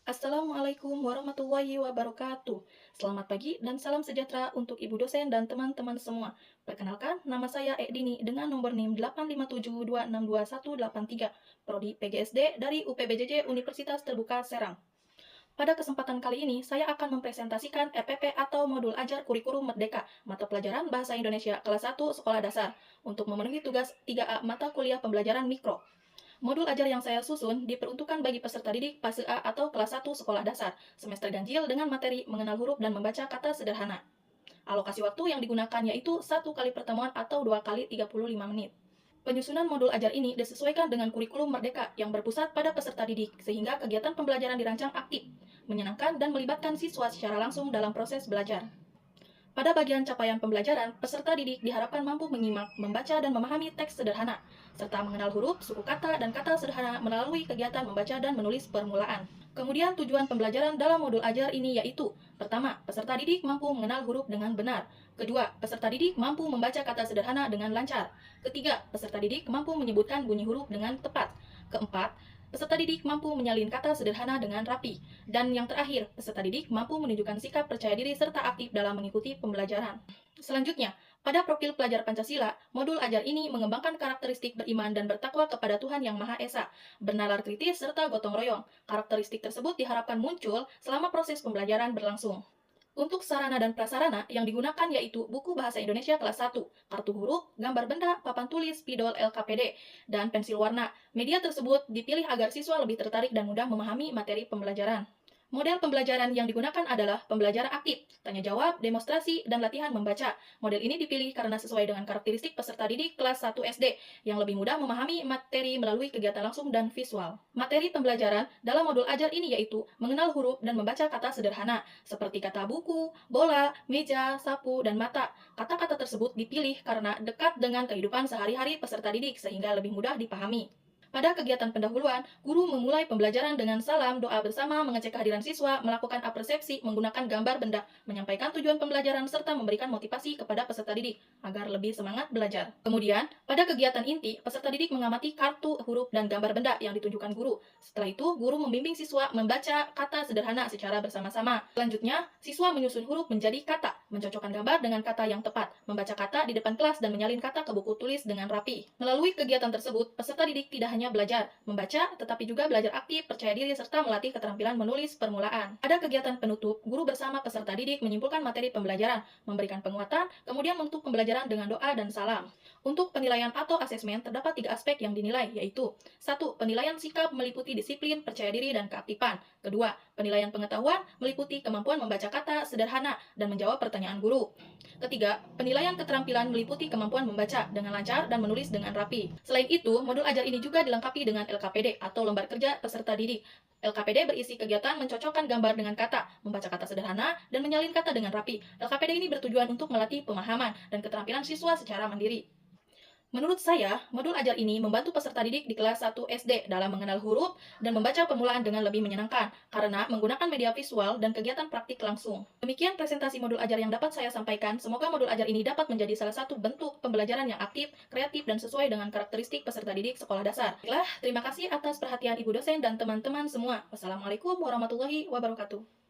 Assalamualaikum warahmatullahi wabarakatuh. Selamat pagi dan salam sejahtera untuk Ibu dosen dan teman-teman semua. Perkenalkan, nama saya Dini dengan nomor NIM 857262183, Prodi PGSD dari UPBJJ Universitas Terbuka Serang. Pada kesempatan kali ini, saya akan mempresentasikan RPP atau Modul Ajar Kurikulum Merdeka, mata pelajaran Bahasa Indonesia kelas 1 Sekolah Dasar, untuk memenuhi tugas 3A mata kuliah pembelajaran mikro. Modul ajar yang saya susun diperuntukkan bagi peserta didik fase A atau kelas 1 sekolah dasar, semester ganjil dengan materi mengenal huruf dan membaca kata sederhana. Alokasi waktu yang digunakan yaitu 1 kali pertemuan atau 2 kali 35 menit. Penyusunan modul ajar ini disesuaikan dengan kurikulum merdeka yang berpusat pada peserta didik, sehingga kegiatan pembelajaran dirancang aktif, menyenangkan, dan melibatkan siswa secara langsung dalam proses belajar. Pada bagian capaian pembelajaran, peserta didik diharapkan mampu menyimak, membaca, dan memahami teks sederhana, serta mengenal huruf, suku kata, dan kata sederhana melalui kegiatan membaca dan menulis permulaan. Kemudian tujuan pembelajaran dalam modul ajar ini yaitu: pertama, peserta didik mampu mengenal huruf dengan benar. Kedua, peserta didik mampu membaca kata sederhana dengan lancar. Ketiga, peserta didik mampu menyebutkan bunyi huruf dengan tepat. Keempat, peserta didik mampu menyalin kata sederhana dengan rapi. Dan yang terakhir, peserta didik mampu menunjukkan sikap percaya diri serta aktif dalam mengikuti pembelajaran. Selanjutnya, pada profil pelajar Pancasila, modul ajar ini mengembangkan karakteristik beriman dan bertakwa kepada Tuhan Yang Maha Esa, bernalar kritis, serta gotong royong. Karakteristik tersebut diharapkan muncul selama proses pembelajaran berlangsung. Untuk sarana dan prasarana yang digunakan yaitu buku Bahasa Indonesia kelas 1, kartu huruf, gambar benda, papan tulis, spidol LKPD, dan pensil warna. Media tersebut dipilih agar siswa lebih tertarik dan mudah memahami materi pembelajaran. Model pembelajaran yang digunakan adalah pembelajaran aktif, tanya jawab, demonstrasi, dan latihan membaca. Model ini dipilih karena sesuai dengan karakteristik peserta didik kelas 1 SD yang lebih mudah memahami materi melalui kegiatan langsung dan visual. Materi pembelajaran dalam modul ajar ini yaitu mengenal huruf dan membaca kata sederhana, seperti kata buku, bola, meja, sapu, dan mata. Kata-kata tersebut dipilih karena dekat dengan kehidupan sehari-hari peserta didik sehingga lebih mudah dipahami. Pada kegiatan pendahuluan, guru memulai pembelajaran dengan salam, doa bersama, mengecek kehadiran siswa, melakukan apresiasi menggunakan gambar benda, menyampaikan tujuan pembelajaran, serta memberikan motivasi kepada peserta didik agar lebih semangat belajar. Kemudian, pada kegiatan inti, peserta didik mengamati kartu, huruf, dan gambar benda yang ditunjukkan guru. Setelah itu, guru membimbing siswa membaca kata sederhana secara bersama-sama. Selanjutnya, siswa menyusun huruf menjadi kata, mencocokkan gambar dengan kata yang tepat, membaca kata di depan kelas, dan menyalin kata ke buku tulis dengan rapi. Melalui kegiatan tersebut, peserta didik tidak hanya belajar membaca, tetapi juga belajar aktif, percaya diri, serta melatih keterampilan menulis permulaan. Pada kegiatan penutup, guru bersama peserta didik menyimpulkan materi pembelajaran, memberikan penguatan, kemudian menutup pembelajaran dengan doa dan salam. Untuk penilaian atau asesmen, terdapat 3 aspek yang dinilai, yaitu: 1. Penilaian sikap meliputi disiplin, percaya diri, dan keaktifan. Kedua, penilaian pengetahuan meliputi kemampuan membaca kata sederhana dan menjawab pertanyaan guru. Ketiga, penilaian keterampilan meliputi kemampuan membaca dengan lancar dan menulis dengan rapi. Selain itu, modul ajar ini juga dilengkapi dengan LKPD atau lembar kerja peserta didik. LKPD berisi kegiatan mencocokkan gambar dengan kata, membaca kata sederhana, dan menyalin kata dengan rapi. LKPD ini bertujuan untuk melatih pemahaman dan keterampilan siswa secara mandiri. Menurut saya, modul ajar ini membantu peserta didik di kelas 1 SD dalam mengenal huruf dan membaca permulaan dengan lebih menyenangkan karena menggunakan media visual dan kegiatan praktik langsung. Demikian presentasi modul ajar yang dapat saya sampaikan. Semoga modul ajar ini dapat menjadi salah satu bentuk pembelajaran yang aktif, kreatif, dan sesuai dengan karakteristik peserta didik sekolah dasar. Baiklah, terima kasih atas perhatian Ibu dosen dan teman-teman semua. Wassalamualaikum warahmatullahi wabarakatuh.